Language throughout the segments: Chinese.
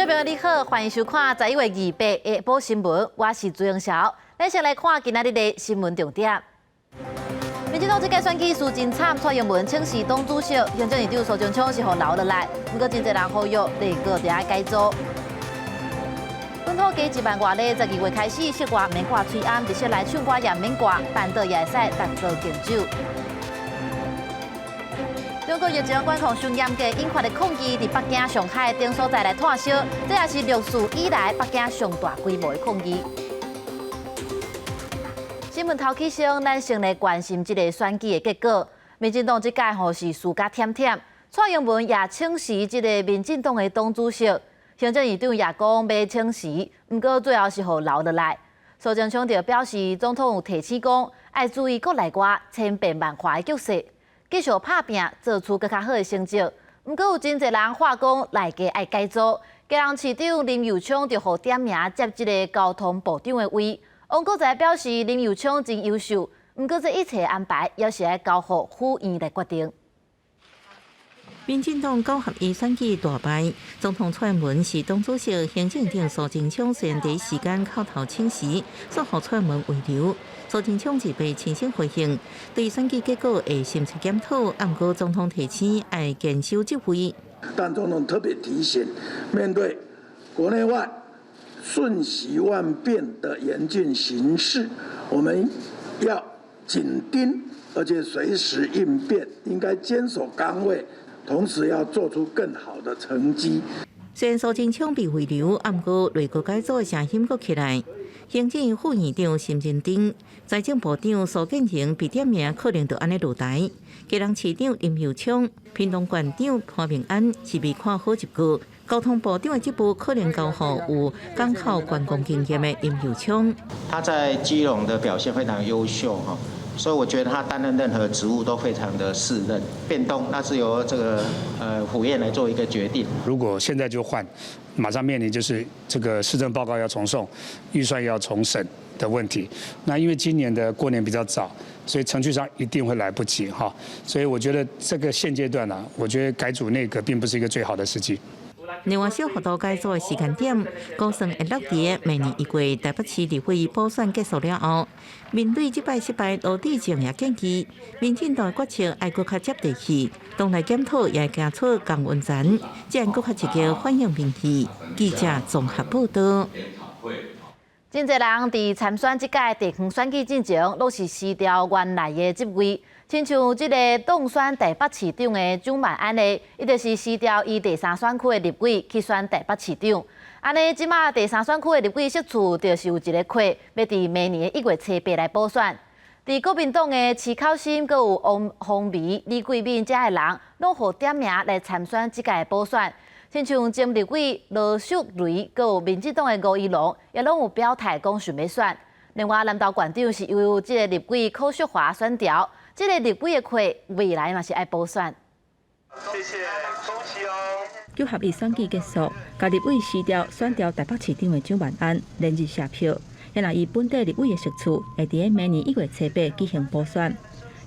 朋友你好，欢迎收看11月28日的报新闻，我是朱永晓。咱先来看今仔日的新闻重点。民进党这届选举输真惨，蔡英文请示党主席，行政院长苏贞昌是互留落来，不过真侪人呼吁内阁得爱改组。本土加1万外咧，12月开始室外免挂吹暗，直接来唱歌也免挂，办桌也会使单做敬酒。中国疫情管控上严格，引发的抗议伫北京、上海等所在来炭烧，这也是6次以来北京上大规模的抗议。新闻头起先，咱先来关心这个选举的结果。民进党这届是输甲忝忝，蔡英文也请示这个民进党的党主席，行政院长也讲要请示，不过最后是互留落来。苏贞昌就表示，总统有提醒讲，要注意国内外千变万化的局势。继续打拼，做出更较好的成绩。不过有真侪人话讲内阁爱改组，家人市长林右昌就互点名接这个交通部长的位。王国材表示林右昌真优秀，不过这一切安排也是要交予府院来决定。民进党9合1选举大败，总统蔡英文是党主席，行政院苏贞昌虽然第一时间口头请示，说予蔡英文遗留。苏贞昌是被亲身回应，对选举结果会深切检讨，不过总统提醒要坚守这位。但总统特别提醒，面对国内外瞬息万变的严峻形势，我们要紧盯，而且随时应变，应该坚守岗位，同时要做出更好的成绩。虽然苏贞昌被回流，不过内阁改组的声音阁起来。行政院副院长沈振丁、财政部长苏建荣被点名，可能就安尼落台。家人市长林右昌、屏东县长潘明安是被看好一句。交通部长的职务可能交予有港口观光经验的林右昌。他在基隆的表现非常优秀哈，所以我觉得他担任任何职务都非常的适任。变动那是由这个府院来做一个决定。如果现在就换，马上面临就是这个施政报告要重送，预算要重审的问题。那因为今年的过年比较早，所以程序上一定会来不及哈。所以我觉得这个现阶段呢，我觉得改组内阁并不是一个最好的时机。另外，小幅度改组的时间点，估算会落在明年1月台北市立委补选结束了后。面对这摆失败，罗致政也建议，民进党决策要搁较接地气，党内检讨也行出降温层，这样搁较积极反映民意。记者综合报道。真侪人伫参选这届地方选举进前，拢是辞掉原来的职位。亲像这个当选台北市长的蒋万安呢，伊就是辞掉伊第3选区的立委去选台北市长。安尼，即马第3选区的立委释出，就是有一个缺，要伫明年1月7日来补选。伫国民党的徐巧芯，佮有王宏维、李桂敏这些人，拢互点名来参选这届的补选。亲像前立委罗淑蕾，佮有民进党的吴怡农，也拢有表态讲想要选。另外，南投县长是由这个立委柯淑华选调。这个立委的缺，未来嘛是爱补选。谢谢，恭喜哦！9合1选举结束，甲立委辞掉选调台北市长的蒋万安连日下票，也让伊本地立委的席次会伫明年1月7日举行补选。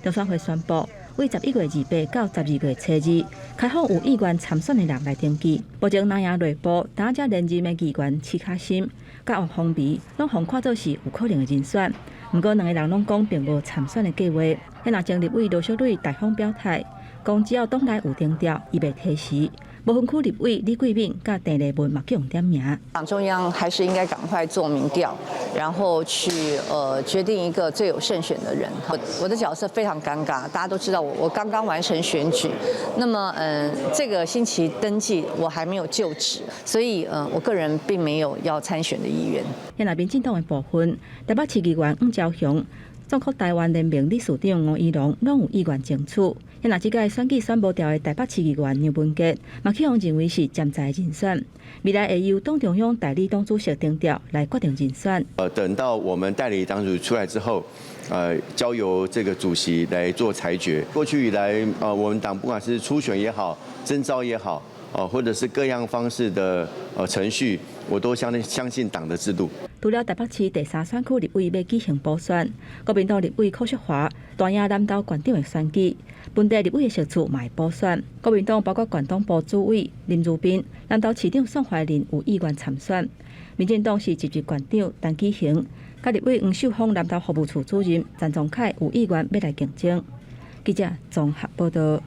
中选会宣布，为11月28到12月7日，开放有意愿参选的人来登记。目前南洋内部打者连任的议员徐巧芯、甲王宏维，拢互看做是有可能的人选。不过两个人拢讲并无参选的计划。现在前立委罗淑蕾大方表态，讲只要党内有定调，伊袂提示。无分区立委李桂敏甲郑丽文嘛，叫用点名。党中央还是应该赶快做民调，然后去决定一个最有胜选的人。我的角色非常尴尬，大家都知道我刚刚完成选举，那么这个星期登记我还没有就职，所以我个人并没有要参选的意愿。现在民进党的部分，台北市议员吴朝雄、中国台湾联盟理事长吴怡农拢有意愿争取。现在这届选举选不掉的台北市议员杨文杰，马启宏认为是潜在人选，未来会由党中央代理党主席定调来决定人选。等到我们代理党主出来之后，交由这个主席来做裁决。过去以来，我们党不管是初选也好，征召也好，或者是各样方式的程序，我都相信党的制度。除了台北市第3选区立委要举行补选，国民党立委柯淑华大赢南投县长的选举，本地立委的席次嘛会补选。国民党包括县党部主委林如彬、南投市长宋怀仁有意愿参选。民进党是1级县长陈启行，甲立委黄秀芳南投服务处主任陈宗凯有意愿要来竞争。记者综合报道。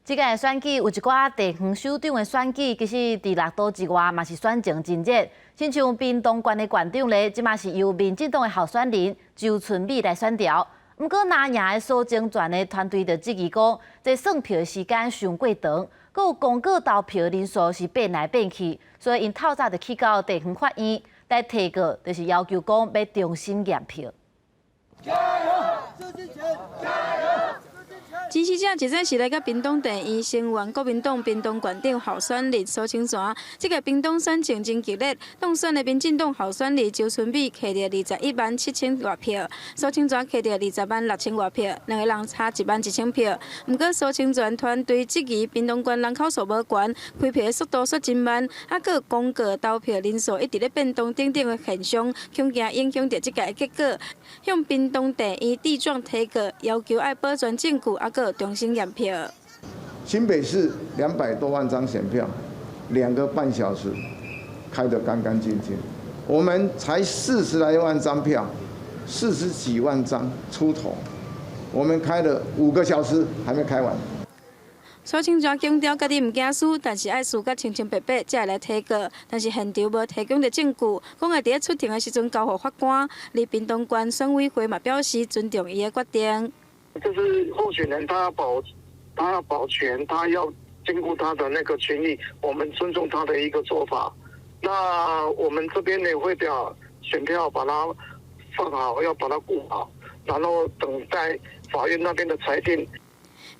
即届选举有一寡地方首长的选举，其实伫6都之外嘛是选情真热。亲像屏东县的县长咧，即嘛是由民进党的候选人周春美来选调。不过拿赢的苏贞全的团队就质疑讲，这算票的时间上过长，佮有公告投票人数是变来变去，所以因透早就去到地方法院来提告，就是要求讲要重新验票。加油，苏贞全！加油！支持者实在是来到屏东第2成员国民党屏东县长候选人苏清泉，这个屏东选情真激烈，当选的民进党候选人周春美摕到217000多票，苏清泉摕到206000多票，两个人差11000票。不过苏清泉团队质疑屏东县人口数无悬，开票的速度却真慢，还佫公告投票人数一直咧变动等等的现象，恐惊影响到这届的结果，向屏东第1地状提告，要求要保全证据，还佫重新验票。新北市200多万张选票，2个半小时开得干干净净。我们才40来万张票，40几万张出头，我们开了5个小时还没开完。苏清泉强调，家己唔惊输，但是爱输甲清清白白才会来提告。但是现场无提供的证据，讲会伫咧出庭的时阵交予法官。而屏东县选委会嘛表示尊重伊的决定。就是候选人他要保全，他要兼顾他的那个权益，我们尊重他的一个做法。那我们这边呢会把选票把它放好，要把它顾好，然后等待法院那边的裁定。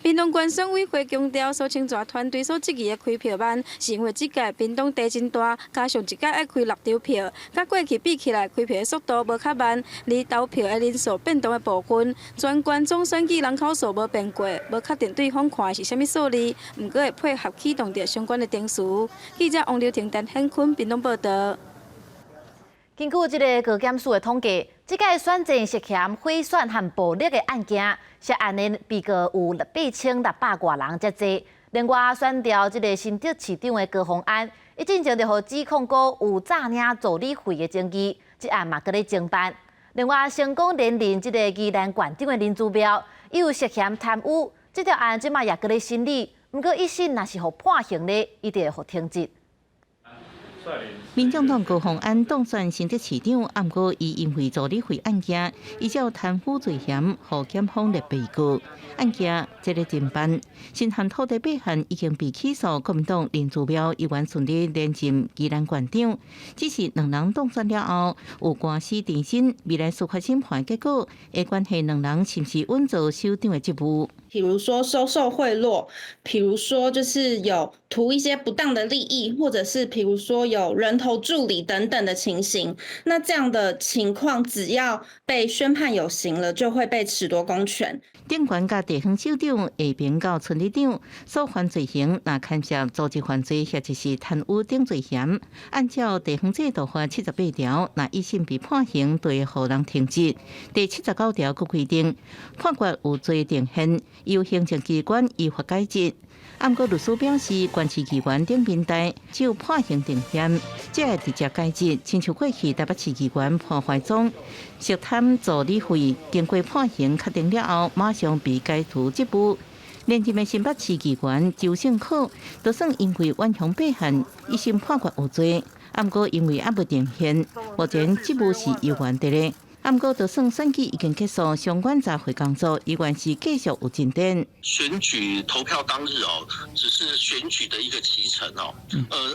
屏东县选委会强调，苏清泉团队所质疑的开票慢，是因为这届屏东地真大，加上一届要开6张票，甲过去比起来，开票的速度无较慢，而投票的人数变动的部分，全县总选举人口数无变过，无确定对方看的是啥物数字，不过会配合启动着相关的程序。记者王刘婷、陈显坤，屏东报道。根据这个高检署的统计，这届选战涉嫌贿选和暴力的案件，涉案的被告有8600多人才多。另外，选调这个新竹市长的高虹安，一进前就互指控过有诈领助理费的争议，这案嘛搁咧侦办。另外，成功连任这个宜兰县长的林志标，伊有涉嫌贪污，这条案即嘛也搁咧审理。不过，一审若是互判刑咧，一定会互停职。民众党高虹安当选新竹市长，不过伊因为助理费案件，依照贪污罪嫌，互检方列被告。案件接咧侦办，新汉土地8项已经被起诉。国民党林志标依然顺利连任宜兰县长，只是两人当选了后，有官司缠身，未来司法审判结果会关系两人是不是稳坐首长的职务。比如说收受贿赂，比如说就是有图一些不当的利益，或者是比如说有人头助理等等的情形，那这样的情况只要被宣判有刑了，就会被褫夺公权。顶县甲地方首长下边到村里长所犯罪行，若牵涉组织犯罪或者是贪污等罪嫌，按照地方制度法78条，若一审被判刑，就会互人停职。第79条佫规定，判决有罪定刑，由行政机关依法解职。不过律师表示，官司机关顶平台只有判刑定嫌，才会直接解职。亲像过去台北市机关判怀忠涉贪助理费，经过判刑确定了后，马上被解除职务。连任的新北市议员周胜可，就算因为冤枉8项，一审判决有罪，不过因为还未定刑，目前职务是有原的咧。不过，就算选举已经结束，相关查会工作依然是继续有进展。选举投票当日只是选举的一个期程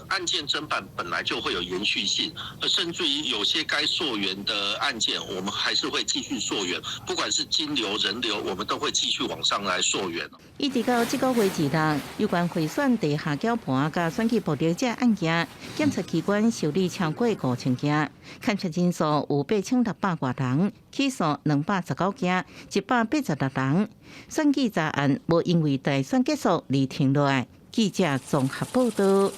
案件侦办本来就会有延续性，甚至于有些该溯源的案件，我们还是会继续溯源，不管是金流、人流，我们都会继续往上来溯源。一直到这个月2日，有关贿选地下搅盘甲选举暴力者案件，检察机关受理超过5000件，勘查人数有8600多人，起诉219件，186人。选举查案无因为大选结束而停落来。记者综合报道。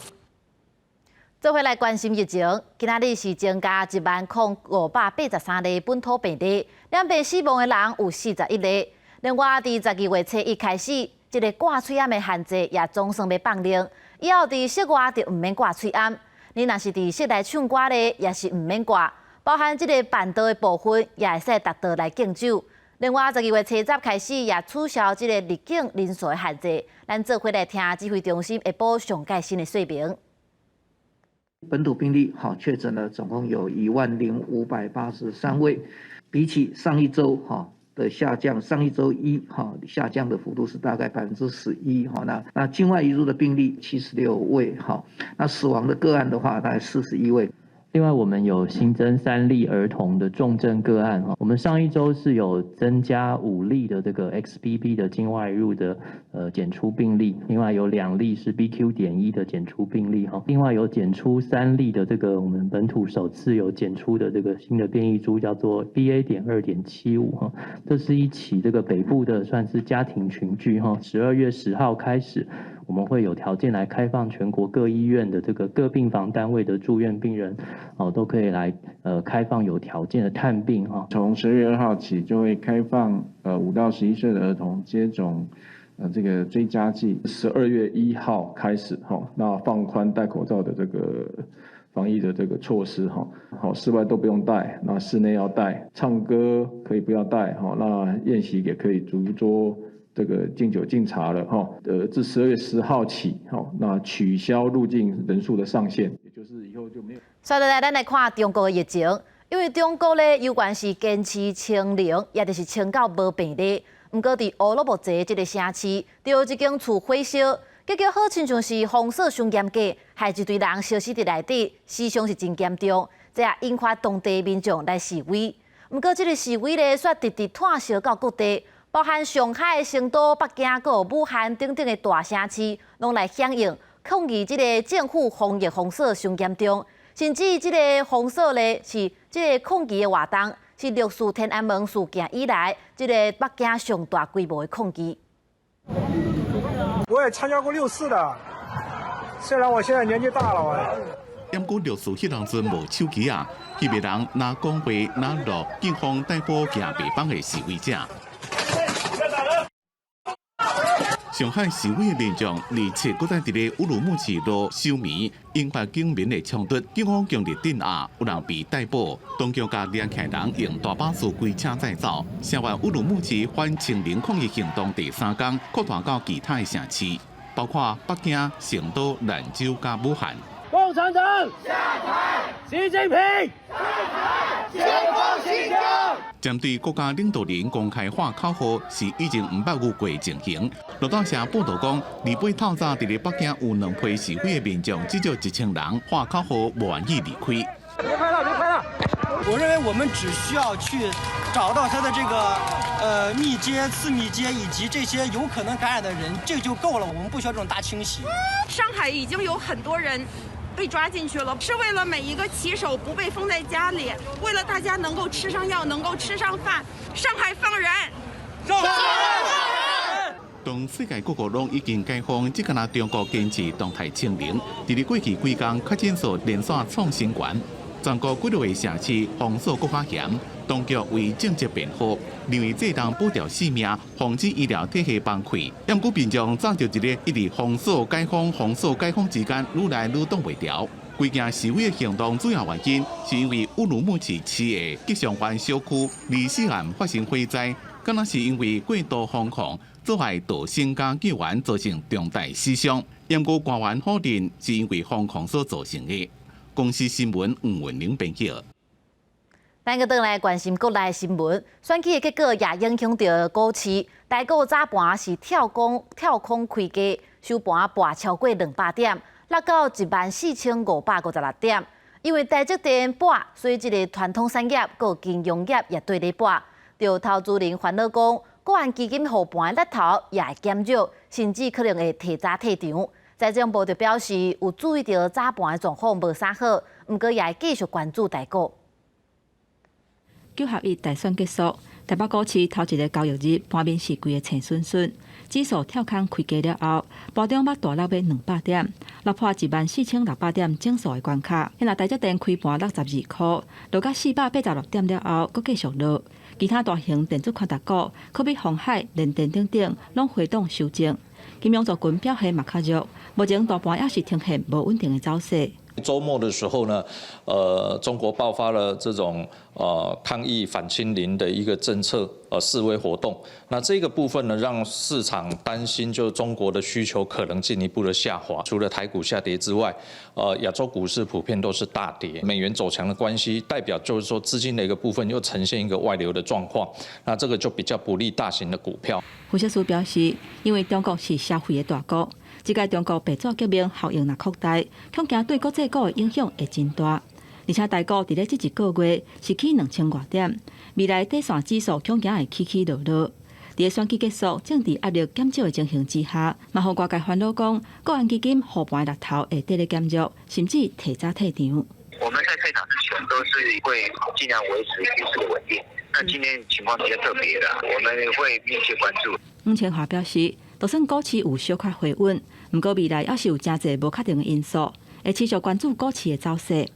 做回来关心疫情，今仔日是增加10583例本土病例，两病死亡的人有41例。另外，伫12月初一开始，这个挂喙炎的限制也总算要放零，以后伫室外就唔免挂喙炎。你若是伫室内唱歌咧，也是唔免挂，包含这个办桌的部分，也会使达到来敬酒。另外，12月初10开始也取消这个入境人数的限制。咱做回来听指挥中心下晡上盖新的说明。本土病例确诊了总共有10583位，比起上一周的下降，上一周下降的幅度是大概11%那境外移入的病例76位那死亡的个案的话大概41位。另外，我们有新增3例儿童的重症个案我们上一周是有增加5例的这个 XBB 的境外入的检出病例，另外有2例是 BQ.1 的检出病例另外有检出3例的这个我们本土首次有检出的这个新的变异株叫做 BA.2.75这是一起这个北部的算是家庭群聚12月10号开始。我们会有条件来开放全国各医院的这个各病房单位的住院病人，都可以来开放有条件的探病从12月2号起就会开放5到11岁的儿童接种这个追加剂。12月1号开始那放宽戴口罩的这个防疫的这个措施室外都不用戴，那室内要戴，唱歌可以不要戴那宴席也可以逐桌。这个敬酒敬茶了自12月10号起那取消入境人数的上限，也就是以后就没有。接下来咱来看中国的疫情，因为中国咧有关是坚持清零，也就是清到无病例。不过伫乌鲁木齐这个城市，就有一间厝火烧，结果好亲像是封锁伤严格，害一堆人消失伫内底，死伤是真严重，这也引发当地民众来示威。不过这个示威咧，却直直拓烧到各地。包含上海、成都、北京、有武汉等等的大城市，拢来响应抗议这个政府防疫封锁上严重，甚至这个封锁咧是这个抗议的活动，是6四天安门事件以来这个北京上大规模的抗议。我也参加过6四的，虽然我现在年纪大了不过6四迄当阵无手机啊，迄个人拿讲话拿录警方逮捕行北方的示威者。上海示威的民众27搁在伫咧乌鲁木齐路收棉，引发警民的冲突。警方强力镇压，有人被逮捕。当局甲连起人用大巴士开车载走。声援乌鲁木齐反清零抗疫行动第3天，扩大到其他的城市，包括北京、成都、兰州甲武汉。共产党下台，习近平下台，前方新疆。针对国家领导人公开画口号是已经500余过进行。路透社报道讲，28透早伫咧北京有2批示威的民众，至少1000人画口号不愿意离开。别拍了，别拍了！我认为我们只需要去找到他的这个密接、次密接以及这些有可能感染的人，这就够了。我们不需要这种大清洗。上海已经有很多人被抓进去了，是为了每一个骑手不被封在家里，为了大家能够吃上药，能够吃上饭。上海放人！上海放人！当世界各国拢已经解封，只敢拿中国坚持动态清零。伫咧过去几天，确诊数连续创新高，全国几个城市封锁更加严。当局为政策辩护，认为这当保住性命，防止医疗体系崩溃。不过民众早就一个一直封锁解封之间愈来愈挡袂牢。规件示威的行动主要原因是因为乌鲁木齐市的吉祥湾小区24暗发生火灾，可能是因为过度封控阻碍道生加救援，造成重大死伤。不过官员否认是因为封控所造成的。公司新闻黄文玲编辑。咱个转来关心国内新闻，选举的结果也影响到股市。台股早盘是跳空开价，收盘跌超过200点，落到14556点。因为台积电跌，所以这个传统产业和金融业也对咧跌。就投资人烦恼讲，个案基金后盘的力头也会减弱，甚至可能会提早退场。财政部就表示，有注意到早盘的状况无啥好，不过也会继续关注台股。9合1大选结束，台北股市头一个交易日盘面是规个青顺顺，指数跳空开低了后，盘中捌大落到200点，落破14600点整数的关卡。现在台积电开盘62块，落到486点了后，阁继续落。其他大型电子宽达股，可比鸿海、联电等，拢回档修正。金融族群表现嘛较弱，目前大盘也是呈现无稳定的走势。周末的时候呢，中国爆发了这种抗议反清零的一个政策示威活动，那这个部分呢，让市场担心就中国的需求可能进一步的下滑。除了台股下跌之外，亚洲股市普遍都是大跌。美元走强的关系，代表就是说资金的一个部分又呈现一个外流的状况，那这个就比较不利大型的股票。分析师表示，因为中国是消费的大国。即个中国白纸革命效应若扩大，恐惊对国际股的影响会真大。而且台股伫咧这一个月是起2000多点，未来底线指数恐惊会起落落。伫选举结束、政治压力减少的情形之下，嘛互外界烦恼讲，国安基金后盘的日头会得咧减弱，甚至提早退场。我们在退场之前都是会尽量维持趋势的稳定。那今天情况比较特别的，我们会密切关注。吴清华表示，就算股市有小可回稳，不过未来还是有真侪无确定的因素，会持续关注股市的走势。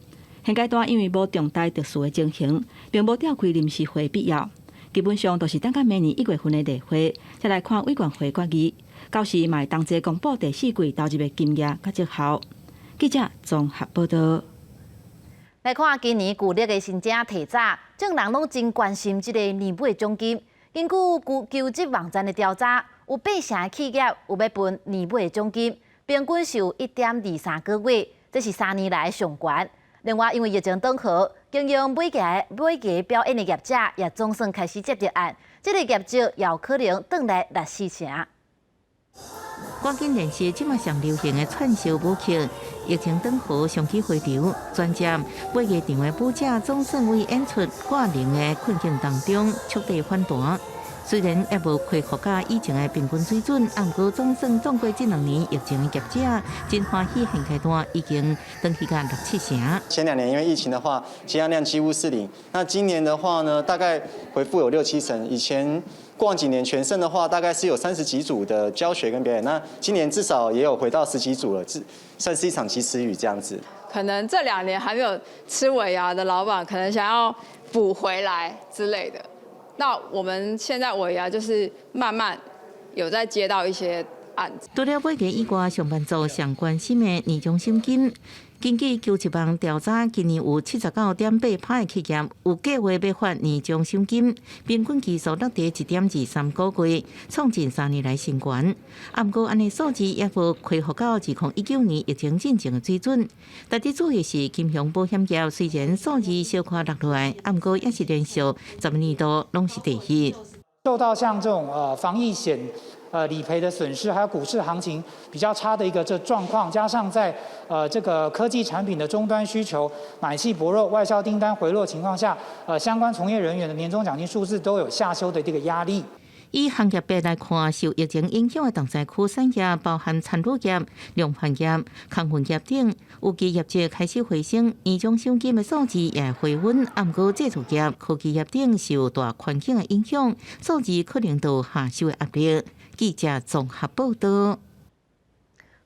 现阶段因为无重大特殊的情形，并无召开临时会必要，基本上都是等到明年1月份的例会，再来看委员会决议。到时嘛会同齐公布第4季投入的金额甲绩效。记者综合报道。来看今年旧历的新正提早，众人拢真关心这个年尾的奖金。根据求职网站的调查，有8成的企业有要分年尾的奖金，平均是有1.23个月，这是3年来上悬。另外，因为疫情缓和，经营每家表演的业者也总算开始接到案，这个业绩也有可能转来6、4成。赶紧练习即马上流行的串烧舞曲，疫情缓和上起回潮，专家8月场的舞者总算为演出挂零的困境当中触底反弹。虽然也无恢复到以前的平均水准，不过总算纵过这2年疫情的业者，真欢喜现阶段已经登去到6、7成。前2年因为疫情的话，接案量几乎是0。那今年的话呢，大概回复有6、7成。以前过往几年全盛的话，大概是有30几组的教学跟表演。那今年至少也有回到10几组了，算是一场及时雨这样子。可能这2年还没有吃尾牙的老板，可能想要补回来之类的。那我们现在尾牙就是慢慢有在接到一些案子。除了8月以外，上班族上关心的年终薪金，根据求职网调查，今年有79.8%的企业有计划要发年终薪金，平均期数落在1.23个月，创近3年来新高。不过，安尼数字也无恢复到2019年疫情进前的水准。特别注意是，金融保险业虽然数字小可落落来，不过也是连续10年度拢是第一。受到像这种防疫险理赔的损失，还有股市行情比较差的一个状况，加上在这个科技产品的终端需求买气薄弱、外销订单回落情况下，相关从业人员的年终奖金数字都有下修的这个压力。以行业别来看，受疫情影响的重灾区产业包含餐饮业、量贩业、空运业等，有机业绩开始回升，年终薪金的数字也回稳。不过制造业、科技业等受大环境的影响，数字可能都下修的压力。记者综合报道。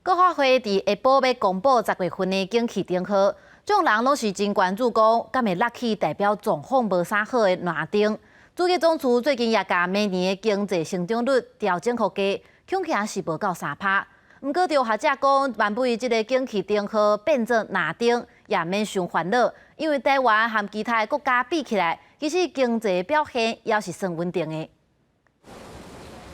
国发会伫下晡要公布10月份的景气灯号，众人拢是真关注讲，敢会落起代表状况无啥好的蓝灯。主计总处最近也甲明年的经济成长率调整互低，恐惊是无到3%。不过，有学者讲，万不这个景气灯号变作蓝灯，也免伤烦恼，因为台湾和其他国家比起来，其实经济表现也是算稳定的。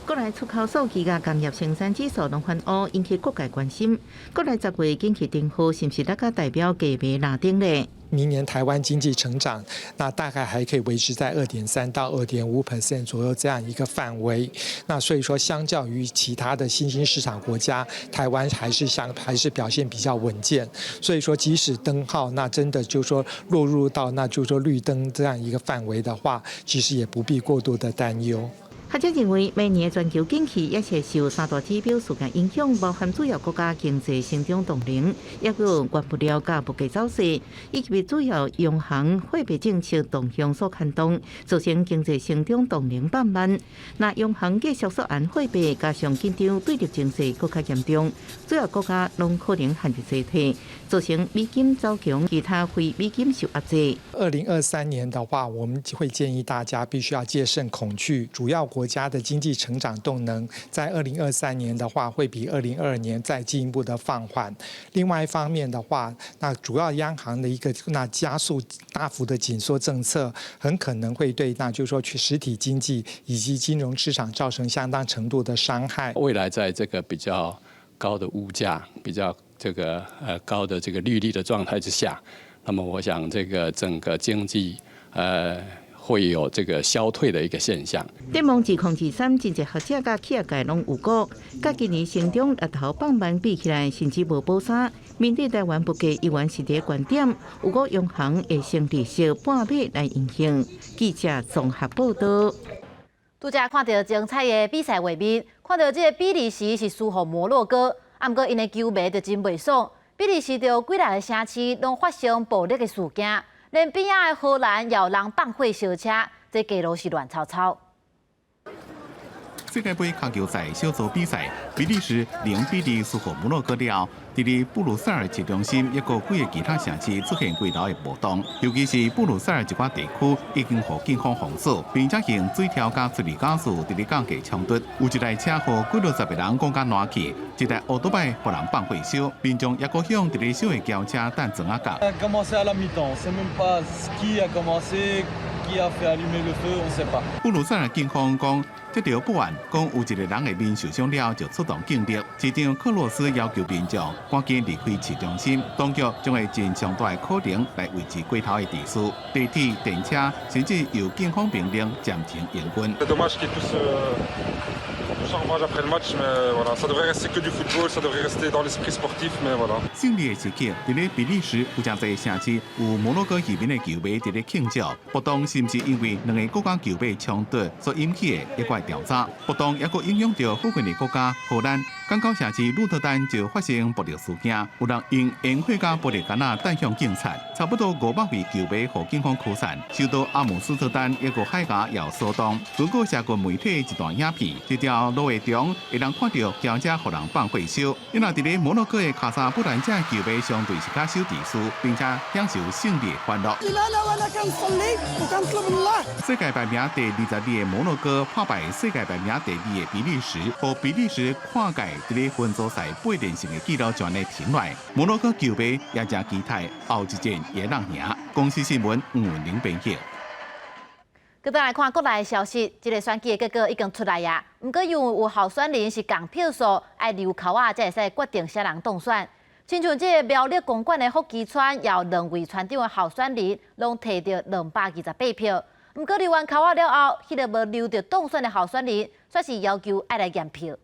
国内出口数据甲工业生产指数拢反乌，引起各界关心。国内10月景气灯号是不是那个代表价卖蓝灯呢？明年台湾经济成长，那大概还可以维持在2.3%到2.5% 左右这样一个范围。那所以说，相较于其他的新兴市场国家，台湾还是表现比较稳健。所以说，即使灯号那真的就说落入到那就说绿灯这样一个范围的话，其实也不必过度的担忧。学者认为，明年的全球景气也是受三大指标事件影响，包含主要国家经济成长动能，也有原物料价物价走势，以及主要央行货币政策动向所牵动，造成经济成长动能放慢。那央行继续缩减货币，加上紧张对立情势更加严重，主要国家拢可能限制衰退，造成美金走强，其他非美金受压制。2023年的话，我们会建议大家必须要戒慎恐惧。主要国家的经济成长动能在2023年的话，会比2022年再进一步的放缓。另外一方面的话，那主要央行的一个加速大幅的紧缩政策，很可能会对就是说实体经济以及金融市场造成相当程度的伤害。未来在这个比较高的物价、比较高的这个利率的状态之下，那么我想这个整个经济会有这个消退的一个现象。展望2023，真侪学者甲企业界拢有估，甲今年成长日头放慢比起来，甚至无补差。面对台湾物价依然是伫高点，有估央行会先利息半码来影响。记者综合报道。拄则看到精彩的比赛画面，看到这个比利时是输予摩洛哥，啊，不过因的球迷就真袂爽。比利时着几大个城市拢发生暴力的事件。连边仔的荷兰也有人放火烧车，这街路是乱糟糟。世界杯足球赛小组比赛，比利时0-2输予摩洛哥了。伫布鲁塞尔市中心，也有几个其他城市出现几头的暴动，尤其是布鲁塞尔一寡地区已经被警方封锁，并且用水条甲催泪ga스伫降低冲突。有一台车祸，几60个人讲甲烂去，一台奥多拜被人放火烧，民众也搁向伫小的轿车等装啊甲。布鲁塞尔警方讲，接到报案，讲有一个人的面受伤了，就出动警力。市长克洛斯要求民众赶紧离开市中心，当局将会尽上大的可能来维持街头的秩序。地铁、电车甚至由警方命令暂停营运。胜利的时刻，伫咧比利时有真侪城市有摩洛哥移民的球迷伫咧庆祝。暴动是毋是因为两个国家球迷冲突所引起的？一块调查。暴动也佫影响到附近的国家荷兰、港口城市鹿特丹就发生暴力事件，有人用烟火甲玻璃杆弹向警察，差不多500位球迷被警方驱散。首都阿姆斯特丹一个海牙也骚动。根据社群媒体一段影片，一条路的中，会人看到轿车互人放火烧。因为伫咧摩洛哥的卡萨布兰这球迷相对是较守秩序，并且享受胜利的欢乐。世界排名第22的摩洛哥破败世界排名第2的比利时，和比利时跨界伫咧分组赛8连胜的纪录全咧停来。摩洛哥球迷也真期待后一战也能赢。公司新闻吴文玲编辑。佮再来看国内的消息，这个选举的结果已经出来呀。不过因为有候选人是共票数，爱留口啊才会使决定啥人当选。亲像这个苗栗公馆的福基村，也有2位村长的候选人，拢摕到228票。不过留完口啊了后，迄个无留到当选的候选人，却是要求爱来验票。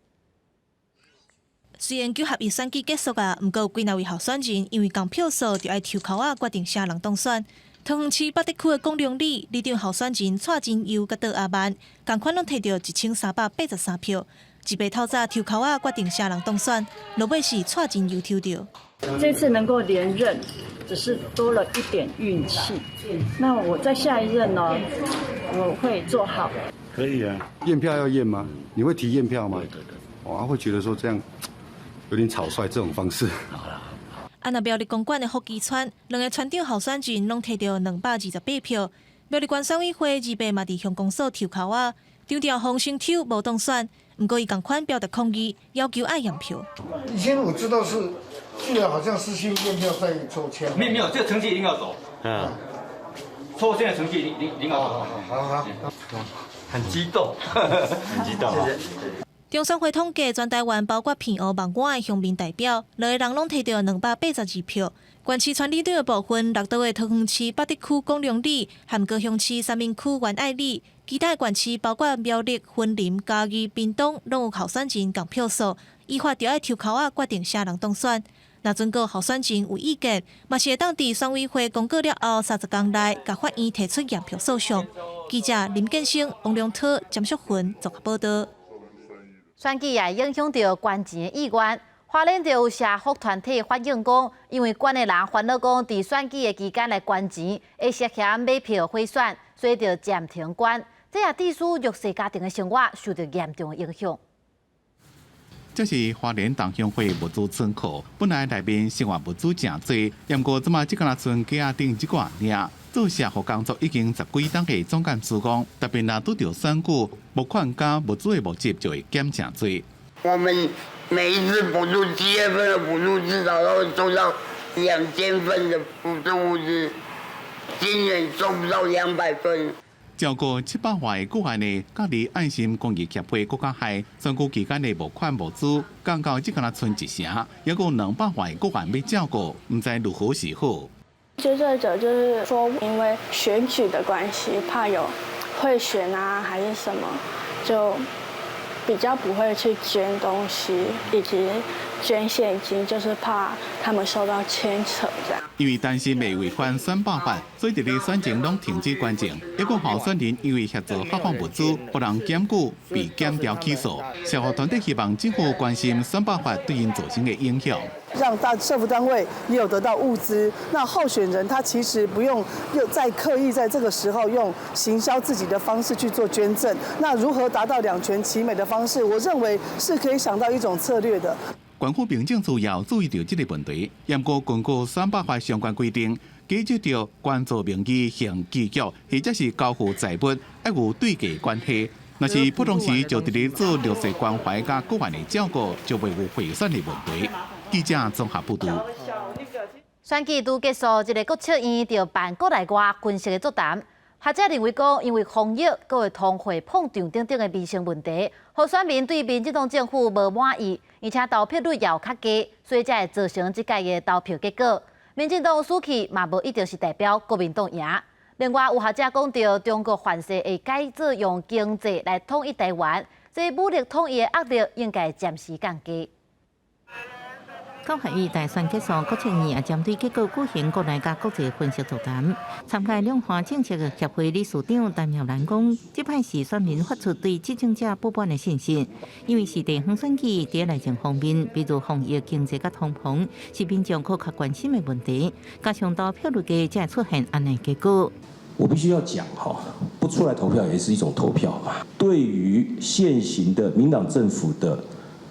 虽然9合1选举结束啊，不过有几位候选人因为共票数，就爱抽口啊决定啥人当选。桃园市北地区的公良里，里长候选人蔡真佑甲邓阿曼，同款拢摕到1383票。一白透早抽口啊决定啥人当选，落尾是蔡真佑抽到。这次能够连任，只是多了一点运气。那我在下一任呢，我会做好。可以啊，验票要验吗？你会提验票吗？对。我会觉得说这样有点草率这种方式。啊，那苗栗公馆的福基村，2个村长候选人拢摕到228票。苗栗县选委会2白嘛伫乡公所抽口啊，张调洪先抽无当选，不过伊同款表达抗议，要求爱验票。以前我知道是，居然好像是先验票再抽签。没有，这个程序一定要走。抽签的程序一定要走。好，很激动，很激动。中选会统计，全台湾包括平湖、万华的乡民代表，6个人拢摕到282票。县市村里长的部分，落到的桃园市北地区公良里、和高雄市三民区园爱里，其他县市包括苗栗、云林、嘉义、屏东，拢有候选人共票数，依法就要抽口啊决定啥人当选。若准个候选人有意见，嘛是会当伫选委会公告了后30天内，甲法院提出验票诉讼。记者林建生、王良涛、詹淑芬综合报道。选举也影响到捐钱的意愿。花莲就有社福团体反映讲，因为捐的人烦恼讲，伫选举的期间来捐钱，会涉嫌买票贿选，所以就暂停捐。这也致使弱势家庭的生活受到严重的影响。这是花莲同乡会物资仓库，本来内面生活物资真多，不过即马只敢剩家丁一寡尔。做社福工作已经10几档的总干事讲，特别若拄着选举，募款加物资的募集就会减真多。我们每一次补助7月份的补助，至少都会收到2000份的补助物资，今年收不到200份。照顾700外的个案呢，隔离爱心公益协会国家海选举期间的募款物资，刚到只敢剩1成，也有200外个案要照顾，唔知如何是好。追罪者就是说，因为选举的关系，怕有贿选啊还是什么，就比较不会去捐东西，以及捐现金，就是怕他们受到牵扯这样。因为担心未违反选罢法，所以伫咧选前拢停止捐赠。一个候选人因为协助发放物资，不人检举被检调起诉。社福团体希望政府关心选罢法对因造成的影响。让社福单位也有得到物资，那候选人他其实不用又再刻意在这个时候用行销自己的方式去做捐赠。那如何达到两全其美的方式，我认为是可以想到一种策略的。县府民政需要注意到这个问题，严格根据选罢法相关规定，记住着关注名义向机构或者是交付财物，要有对价关系。若是不同时就伫咧做弱势关怀甲个案的照顾，就袂有贿选的问题。记者综合报道。选举拄结束，一个国策院就办国内外军事的座谈。学者认为讲，因为防疫、各通货膨胀等等的民生问题，互选民对民进党政府无满意，而且投票率也有较低，所以才会造成这届的投票结果。民进党输去嘛无一定是代表国民党赢。另外，有学者讲到，中国反势会改做用经济来统一台湾，这武力统一的压力应该暂时降低。高学院大选结束，国策院也针对结果举行国内甲国际分析座谈。参加两岸政策协会理事长陈耀兰讲，这摆是选民发出对执政者不满的信心，因为是地方选举在内政方面，比如防疫、经济甲通膨，是民众较关心的问题，加上投票率低，才会出现安尼结果。我必须要讲哈，不出来投票也是一种投票嘛。对于现行的民党政府的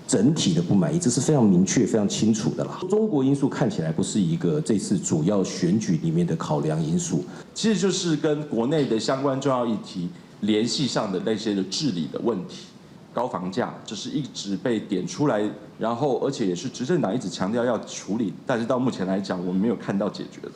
整体的不满意，这是非常明确、非常清楚的啦。中国因素看起来不是一个这次主要选举里面的考量因素，其实就是跟国内的相关重要议题联系上的那些的治理的问题。高房价就是一直被点出来，然后而且也是执政党一直强调要处理，但是到目前来讲，我们没有看到解决的。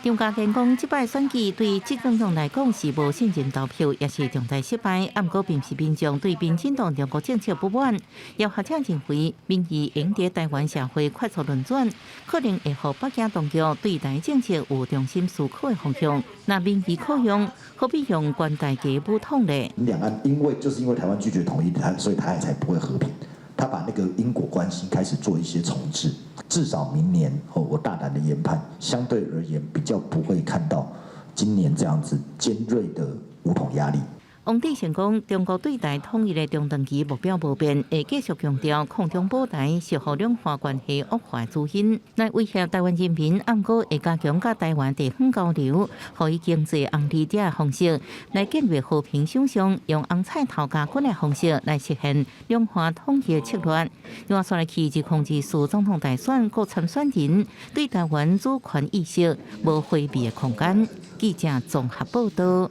张家健讲，这摆选举对执政党来讲是无信任投票，也是重大失败。不过，并不是民众对民进党中国政策不满。有学者认为，民意应在台湾社会快速轮转，可能会让北京当局对台政策有重新思考的方向。那民意可用，何必用关大家武统呢？两岸因为台湾拒绝统一，所以台海才不会和平。他把那个因果关系开始做一些重置，至少明年我大胆的研判，相对而言比较不会看到今年这样子尖锐的武统压力。王志成讲，中国对台统一的中长期目标无变，会继续强调抗中保台，是互两岸关系恶化的主因，来威胁台湾人民。过会加强甲台湾地方交流，互以经济红利者的方式来建立和平想象，用红彩头家军的方式来实现两岸统一的策略。另外，说来去即控制副总统大选各参选人对台湾主权意识无回避的空间。记者综合报道。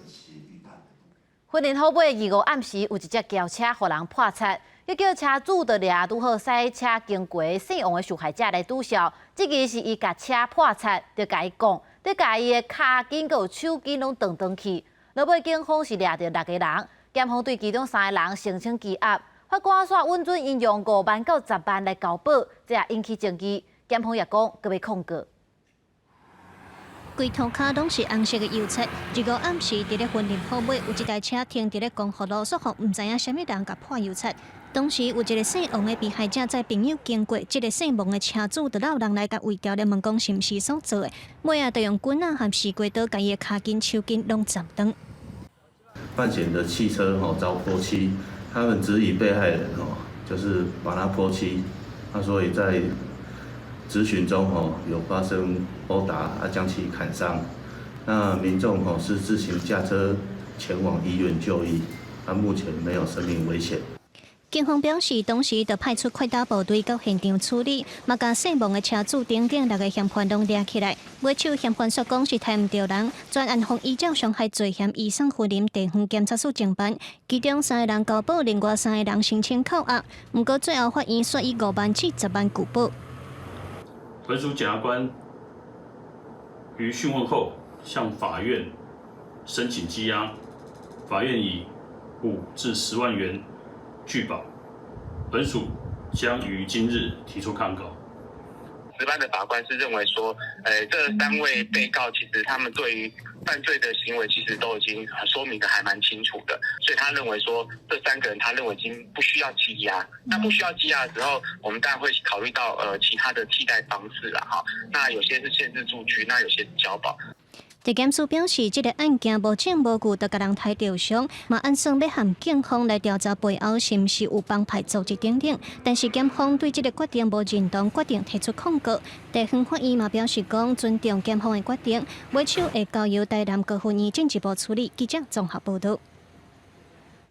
云林虎尾2号暗时有一只轿车互人破拆，要叫车主就掠拄好驶车经过姓王的受害者来拄笑，这个是伊甲车破拆，就甲伊讲，得甲伊的骹筋佮手筋拢断去。落尾警方是掠着6个人，检方对其中3个人申请羁押，法官煞允准因用5万到10万来交保，这也引起争议。检方也讲，佮要控告。规涂骹拢是红色的油漆。2号暗时，伫咧云林虎尾有一台车停伫咧公福路，束缚唔知影啥物人甲破油漆。当时有一个姓王的被害者载朋友经过，这个姓王的车主就闹人来甲围剿，咧问讲是毋是所做的，尾仔就用棍仔和西瓜刀甲伊的骹筋、手筋拢斩断。犯险的汽车遭泼漆，他们质疑被害人就是把它泼漆，所以在质询中有发生殴打将其砍伤。那民众是自行驾车前往医院就医，目前没有生命危险。警方表示，当时就派出快打部队到现场处理，嘛将姓王的车主顶6个嫌犯拢抓起来。尾手嫌犯所讲是逮唔到人，专案方依照伤害罪嫌移送云林地方检察署侦办，其中3个人交保，另外3个人申请扣押。不过最后法院说以5万至10万拘捕。本署检察官于讯问后，向法院申请羁押，法院以5至10万元拒保，本署将于今日提出抗告。值班的法官是认为说，这3位被告其实他们对于犯罪的行为其实都已经说明的还蛮清楚的，所以他认为说这3个人他认为已经不需要羁押。那不需要羁押的时候，我们当然会考虑到其他的替代方式啦哈。那有些是限制住居，那有些是交保。地检署表示，这个案件无证无据，就甲人抬吊伤，嘛按算要含警方来调查背后是毋是有帮派组织等等。但是检方对这个决定无认同，决定提出控告。地方法院嘛表示讲尊重检方的决定，尾手会交由台南高分院进一步处理。记者综合报道。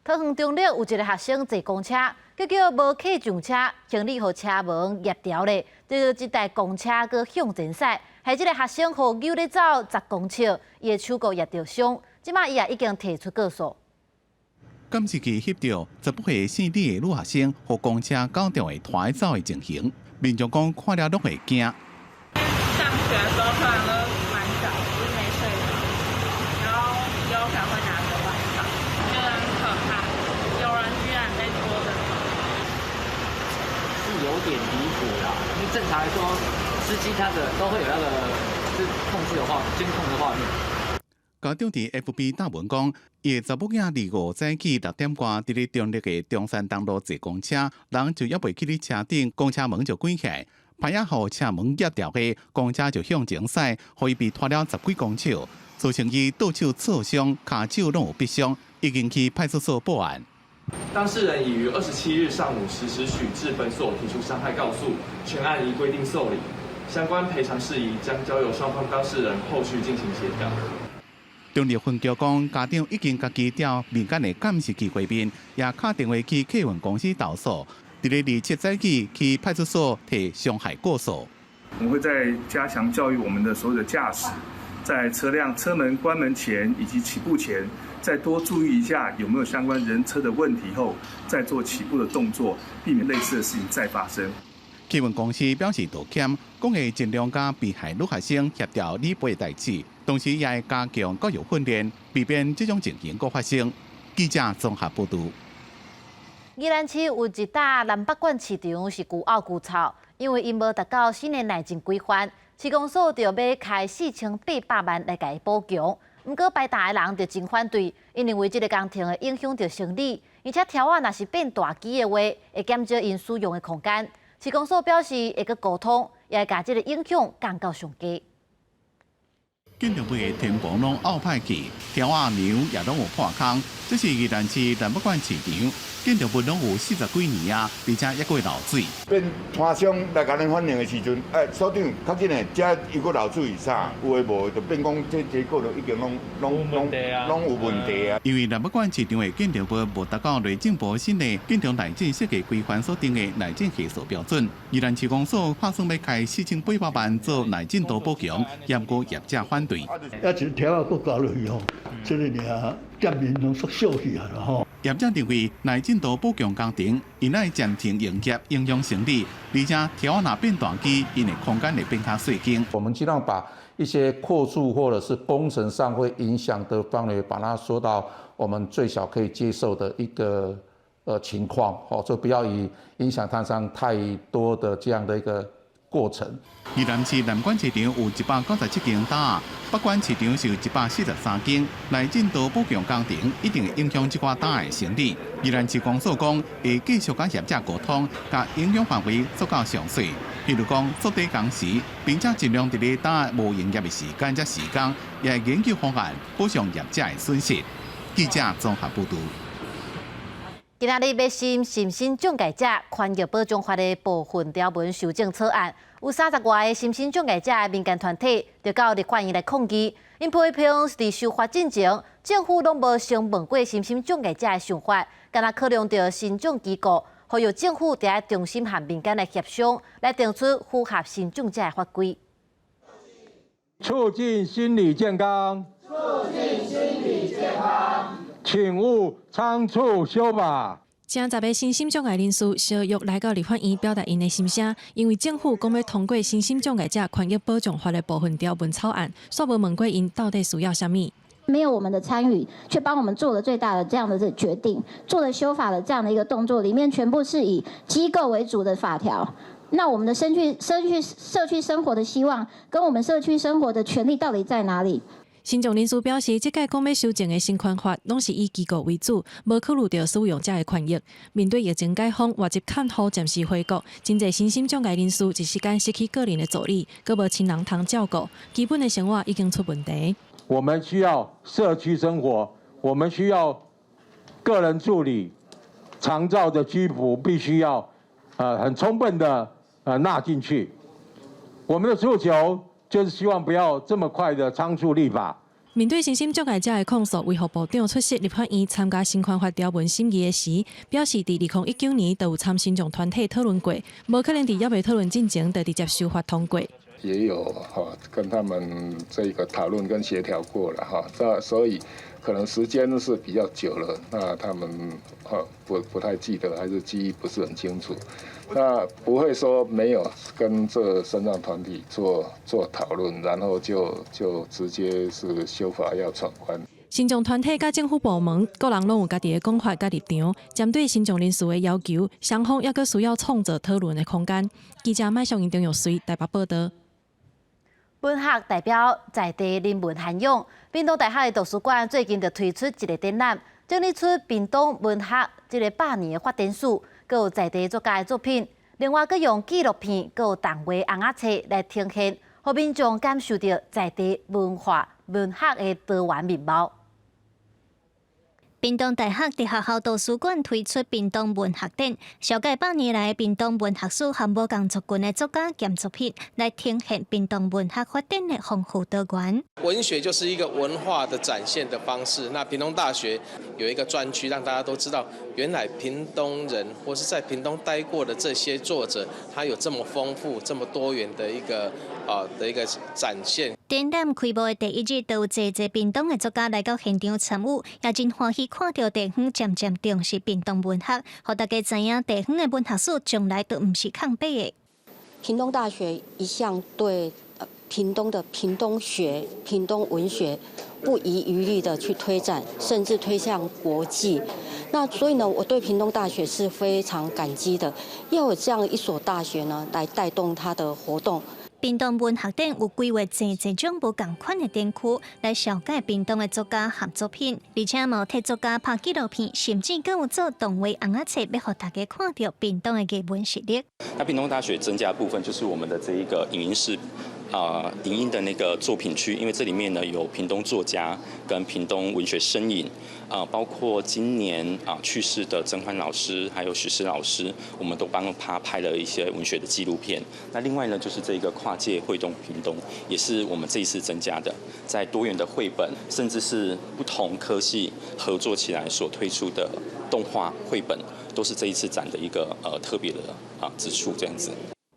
桃园中坜有一个学生坐公车，结果无客上车，行李互车门压掉咧，就这台公车搁向前驶。害这个学生互扭咧走10公尺，伊的手骨也着伤。即马伊也已经提出告诉。监视器翕到15岁姓李的女学生互公车搞掉的拖走的情形，民众讲看了都会惊。上学的时候突然都蛮早，就是没睡着，然后有可能会拿着晚上，觉得很可怕。有人居然被拖着走，是有点离谱啦。因为正常来说，司机他的都会有那个是控制的监控的画面。家长伫 FB 答文讲，伊的查某囝25早起6点多，伫咧中坜的中山东路坐公车，人就还袂去咧车顶，公车门就关起来，歹仔互车门压掉的，公车就向前驶，互伊被拖了10几公尺，造成伊倒手挫伤，骹手拢有逼伤，已经去派出所报案。当事人已于27日上午10时许至本所提出伤害告诉，全案依规定受理，相关赔偿事宜将交由双方当事人后续进行协调。中坜分局讲，家长已经家己调民间的监视器画面，也打电话去客运公司投诉，伫咧27早起去派出所提伤害告诉。我们会在加强教育我们的所有的驾驶，在车辆车门关门前以及起步前，再多注意一下有没有相关人车的问题后，再做起步的动作，避免类似的事情再发生。客运公司表示道歉，讲会尽量甲被害女学生协调理赔的代志，同时也会加强教育训练，避免这种情形再发生。记者综合报道。宜兰市有一大南北馆市场是旧凹旧臭，因为因无达到新的内政规范，市公所就要开4800万来甲伊补强。不过排大的人就真反对，因认为这个工程会影响到生理，而且条仔若是变大机的话，会减少因使用的空间。市公所表示会去沟通，也会把这个影响降到上低。建筑部的天棚拢凹歹去，条仔牛也拢有破空。这是宜兰市南北馆市场，建筑部拢有40几年啊，而且也过漏水。变摊商来甲咱反映的时阵，所长较紧的，遮又过漏水啥，有诶无就变讲这结构就已经拢有问题啊。因为南北馆市场的建筑部无达到内政部新的建筑内政设计规范所定的内政系数标准，宜兰市公所打算要开4800万做内政图补强，也不过业者反对。一直条啊，搁搞落去吼，这个俩店面拢缩小去啊吼。业者认为内政图补强工程，因来暂停营业，影响生理，而且条若变大机，因的空间会变较细径。我们尽量把一些扩筑或者是工程上会影响的范围，把它缩到我们最小可以接受的一个情况，就不要以影响摊商太多的这样的一个过程。宜兰市南馆市场有197间单，北馆市场是有143间。内政图补强工程一定会影响这寡单的生理。宜兰市公所讲会继续甲业者沟通，甲影响范围做到详细。譬如讲做底工时，并且尽量伫咧单无营业的时间才施工，也会研究方案补偿业者的损失。记者综合报道。今仔日要审心身障碍者权益保障法的部分条文修正草案，有30外个心身障碍者的民间团体就到立法院来抗议，因批评伫修法进前，政府拢无先问过心身障碍者的想法，敢若考量到身障机构，呼吁政府伫重新和民间来协商，来定出符合身障者的法规。促进心理健康，请勿仓促修法。正10个身心障碍人士相约来到立法院表达因的心声，因为政府讲要通过身心障碍者权益保障法的部分条文草案，煞无问过因到底需要什么。没有我们的参与，却帮我们做了最大的这样的决定，做了修法的这样的一个动作，里面全部是以机构为主的法条。那我们的社区生活的希望，跟我们社区生活的权利到底在哪里？身障人士表示，这届讲要修正的新权法，拢是以机构为主，无考虑到使用者的权益。面对疫情解封，外籍看护暂时回国，真侪身心障碍人士一时间失去个人的助理，佮无亲人通照顾，基本的生活已经出问题。我们需要社区生活，我们需要个人助理，长照的居服必须要很充分的纳进去。我们的诉求就是希望不要这么快的仓促立法。面对身心障碍者的控诉，卫福部长出席立法院参加新权法条文审议的时，表示，伫2019年就有参身障团体讨论过，无可能伫还未讨论进前就直接修法通过。也有跟他们这个讨论跟协调过了哈，所以可能时间是比较久了，那他们不太记得，还是记忆不是很清楚。那不会说没有跟这身障团体做讨论，然后就直接是修法要闯关。身障团体甲政府部门，个人拢有家己的讲法甲立场，针对身障人士的要求，双方也佫需要创造讨论的空间。记者麦上营中有随台北报道。文学代表在地人文涵养，屏东大学的图书馆最近就推出一个展览，整理出屏东文学这个100年的发展史，佮有在地作家的作品。另外，佮用纪录片、佮有动画红仔册来呈现，互民众感受到在地文化文学的多元面貌。屏东大学伫学校图书馆推出屏东文学展，小介100年来屏东文学史和无共族群的作家兼作品，来呈现屏东文学发展的丰富多元。文学就是一个文化的展现的方式。那屏东大学有一个专区，让大家都知道，原来屏东人或是在屏东待过的这些作者，他有这么丰富、这么多元的一个展现。展览开幕的第一日，都有侪屏东的作家来到现场参与，也真欢喜看到地方渐渐重视屏东文学，互大家知影地方的文学史从来都唔是空白的。屏东大学一向对屏东的屏东学、屏东文学不遗余力的去推展，甚至推向国际。那所以呢，我对屏东大学是非常感激的，要有这样一所大学呢，来带动它的活动。屏东文学展有规划侪种无同款的展区，来了解屏东的作家和作品，而且有替作家拍纪录片，甚至更有做动画红仔册，要让大家看到屏东的艺文实力。那屏东大学增加的部分就是我们的这一个影音室。影音的那个作品区，因为这里面呢有屏东作家跟屏东文学身影，包括今年去世的曾欢老师，还有许诗老师，我们都帮他拍了一些文学的纪录片。那另外呢，就是这个跨界绘动屏东，也是我们这一次增加的，在多元的绘本，甚至是不同科系合作起来所推出的动画绘本，都是这一次展的一个特别的之处，这样子。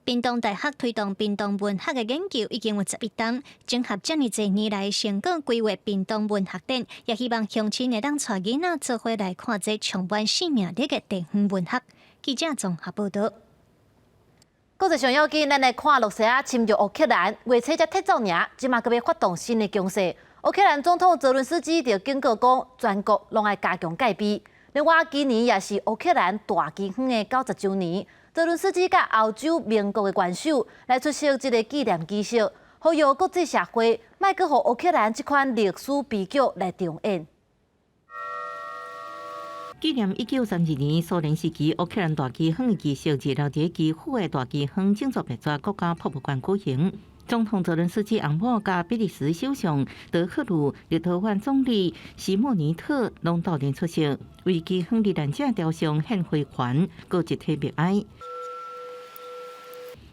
屏东大学推动屏东文学的研究已经有11档，整合这么多年来成果规划屏东文学展，也希望乡亲会当带囡仔做伙来看这充满生命力的地方文学。记者综合报道。国际上要紧，咱来看绿色侵入乌克兰，月初才踢走尔，即马阁要发动新的攻势。乌克兰总统泽伦斯基就警告讲，全国拢要加强戒备。另外，今年也是乌克兰大饥荒的90周年。泽伦斯基甲欧洲盟国的元首来出席这个纪念仪式，呼吁国际社会莫阁互乌克兰这款历史悲剧来重演。纪念1932年苏联时期乌克兰大饥荒的仪式，日后伫基辅的大饥荒庆祝灭绝国家博物馆举行。总统泽伦斯基翁某甲比利时首相德克鲁、立陶宛总理西莫尼特拢到场出席，为其向罹难者雕像献花环，搁一体默哀。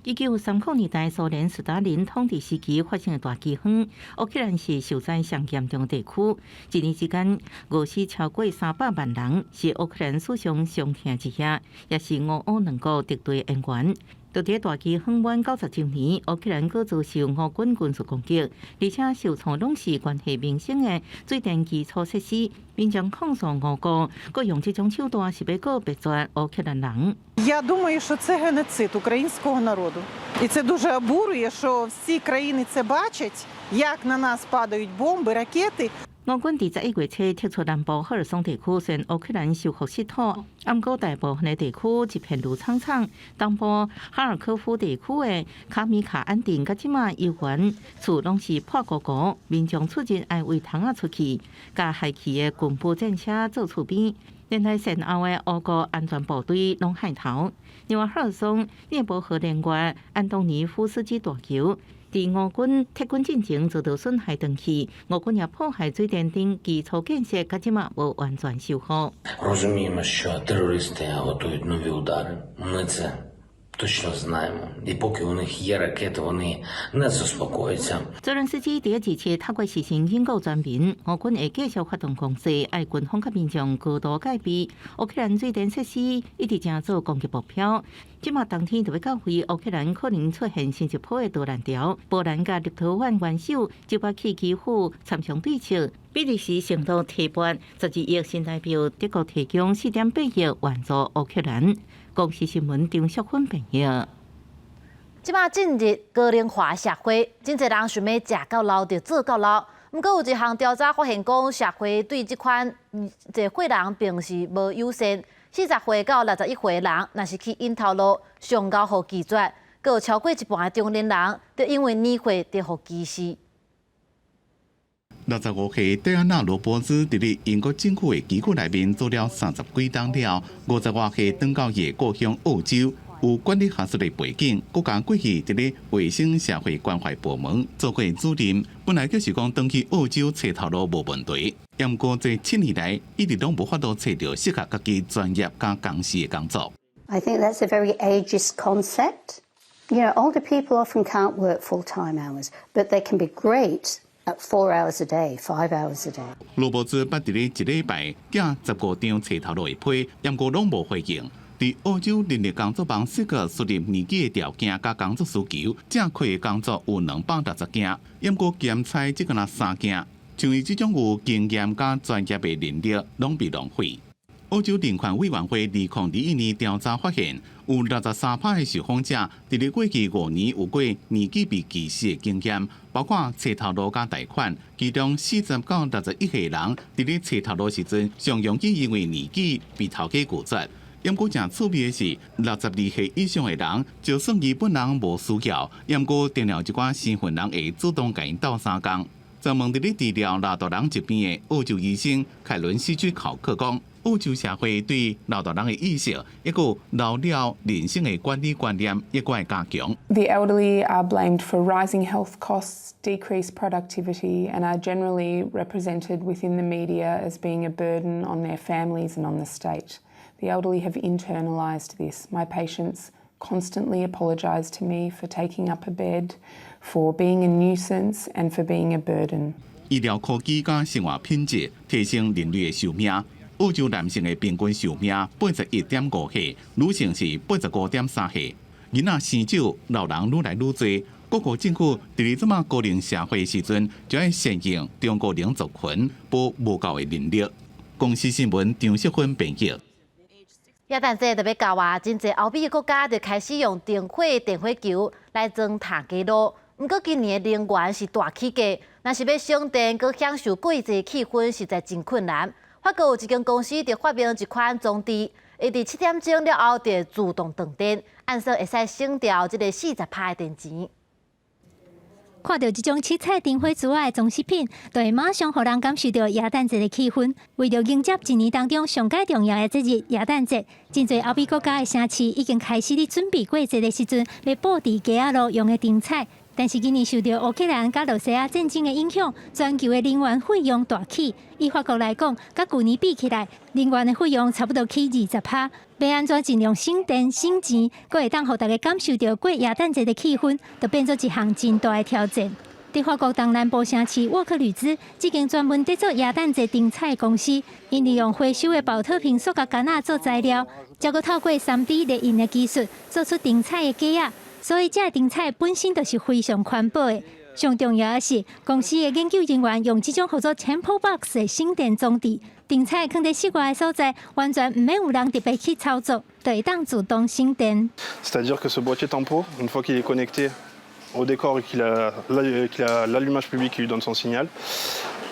1930年代苏联斯大林统治时期发生的大饥荒，乌克兰是受灾上严重的地区。一年之间，饿死超过300万人，是乌克兰史上上痛一下，也是俄乌两国敌对恩怨。就在大饥荒满90周年，乌克兰搁遭受俄军军事攻击，而且受创拢是关系民生的水电基础设施。民众控诉俄国，搁用这种手段是要搁灭绝乌克兰人。Я думаю, що це геноцид українського народу. І це дуже обурює, що всі країни це бачать, як на нас падають бомби, ракети. 俄军伫11月初撤出南部赫尔松地区，虽然乌克兰收复失土，不过大部分的地区一片绿苍苍。东部哈尔科夫地区的卡米卡安定，甲即马游园厝拢是破鼓鼓，民众出入爱为窗仔出去，甲害去的军部战车做厝边。连来善后的俄国安全部队拢害头。另外，赫尔松涅伯河连外安东尼夫斯基大桥。伫俄军撤军进程遭到损害断去，俄军也破坏水电等基础建设，到即马无完全修复。Розуміємо, що терористи готують нові удари. Ми це точно знаємо. І поки у них є ракети, вони не заспокояться. 泽伦斯基第一次透过实行警告全民，俄军会继续发动攻势，爱军方甲民众高度戒备。乌克兰水电设施一直正做攻击目标。即马当天就要到回乌克兰可能出现新一波的导弹条，波兰甲立陶宛元首就把去基辅参详对策。比利时承诺提拨12亿新台币，德国提供4.8亿援助乌克兰。公视新闻张淑芬报道。即马进入高龄化社会，真侪人想要食到老就做到老。不过有一项调查发现，讲社会对这款这岁人并是无优先。40岁到61岁的人，若是去因头路上高互拒绝，阁有超过一半的中年人，就因为年岁得互歧视。65岁戴安娜·罗伯兹伫咧英国政府的机构内面做了30几档了，50多岁转到伊的故乡澳洲，有管理学术的背景，国家过去伫咧卫生社会关怀部门做过主任，本来就是讲转去澳洲找头路无问题。不过这7年来，一直拢无法度找到适合家己专业加公司的工作。I think that's a very ageist concept. You know, older people often can't work full-time hours, but they can be great at 4 hours a day, 5 hours a day. 罗伯兹捌伫咧一礼拜寄15张找头路的批，不过拢无回应。伫澳洲人力工作网适合输入年纪的条件加工作需求，正规的工作有260件，不过兼差只敢若3件。像伊这种有经验加专业的人力，拢被浪费。澳洲人权委员会2021年调查发现，有63%的受访者伫咧过去5年有过年纪被歧视的经验，包括找头路加贷款。其中40到61岁人伫咧找头路时阵，常容易因为年纪被头家拒绝。不过正趣味的是，62岁以上的人，就算伊本人无需要，不过定了一寡身份人会主动甲因斗相共。专门伫咧治疗老大人疾病的澳洲医生凯伦斯居考克讲，澳洲社会对老大人的意识，一个老了人性的管理观念，一个加强。The elderly are blamed for rising health costs, decreased productivity, and are generally represented within the media as being a burden on their families and on the state. The elderly have internalised this. My patients constantly apologise to me for taking up a bed, for being a nuisance, and for being a burden. 医疗科技加生活品质提升人类的寿命。澳洲男性的平均寿命81.5岁，女性是85.3岁。囡仔生少，老人愈来愈多。各国政府伫咧这么高龄社会的时阵，就要善用中国领族群补无够的人力。公司新闻张淑芬编辑。耶诞节特别到啊，真侪欧美的国家就开始用电火球来装塔基路。不过今年的能源是大起价，若是要省电，佮享受贵节气氛，实在真困难。法国有一间公司就发明一款装置，会伫7点钟了后就自动断电，按说会使省掉这个40%的电钱。看到这种七彩灯火之外的装饰品，就会马上让人感受到耶诞节的气氛。为了迎接一年当中上界重要的节日耶诞节，真侪欧美国家的城市已经开始咧准备过节的时阵，要布置街仔路用的灯彩。但是今年受到乌克兰甲罗西亚战争的影响，全球的能源费用大起。以法国来讲，甲去年比起来，能源的费用差不多起20%。要安怎尽量省电省钱，阁会当互大家感受到过耶诞节的气氛，就变做一项真大的挑战。在法国东南部城市沃克吕兹，这间专门制作耶诞节灯彩的公司，因利用回收的保特瓶塑胶杆仔做材料，再阁透过3D 列印的技术，做出灯彩的架仔。所以，这灯彩本身就是非常环保的。上重要的是，公司的研究人员用这种叫做 Temple Box 的省电装置，灯彩放在室外的所在，完全唔免有人特别去操作，就会当自动省電。C'est-à-dire que ce boîtier tempo, une fois qu'il est connecté au décor et qu'il a l'allumage public qui lui donne son signal,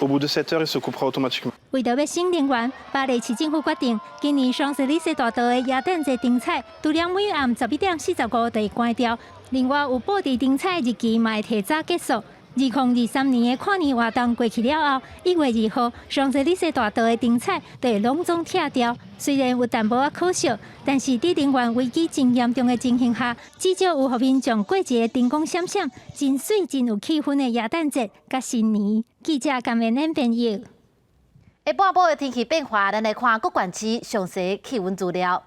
au bout de 7 heures, il se coupera automatiquement. 为着要省能源，巴黎市政府决定，今年双十字大道的耶诞节灯彩，除了每暗11:45就会关掉，另外有布置灯彩日期嘛会提早结束。2023年的跨年活动过去了后，1月2号，双十字大道的灯彩就会隆重拆掉。虽然有淡薄仔可惜，但是在能源危机真严重的情形下，至少有互民众过一个灯光闪闪、真水、真有气氛的耶诞节甲新年。记者甘愿恁编译。下半晡的天气变化，咱来看各县市详细气温资料。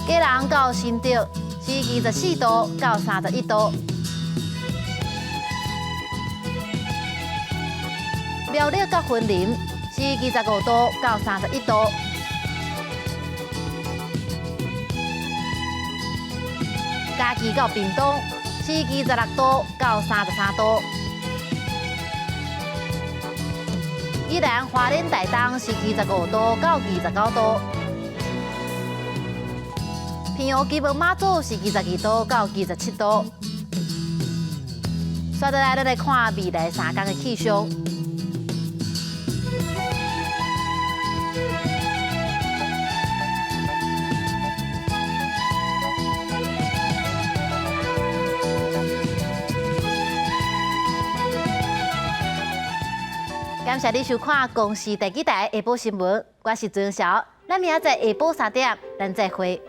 基隆到新竹是24度到31度，苗栗到云林是25度到31度，嘉义到屏东是26度到33度，宜兰花莲台东是25度到29度。平湖基本马祖是22度到27度。接下来，咱来看未来3天的气象。感谢你收看公视第几台下晡新闻，我是曾晓，咱明仔载下晡3点，咱再会。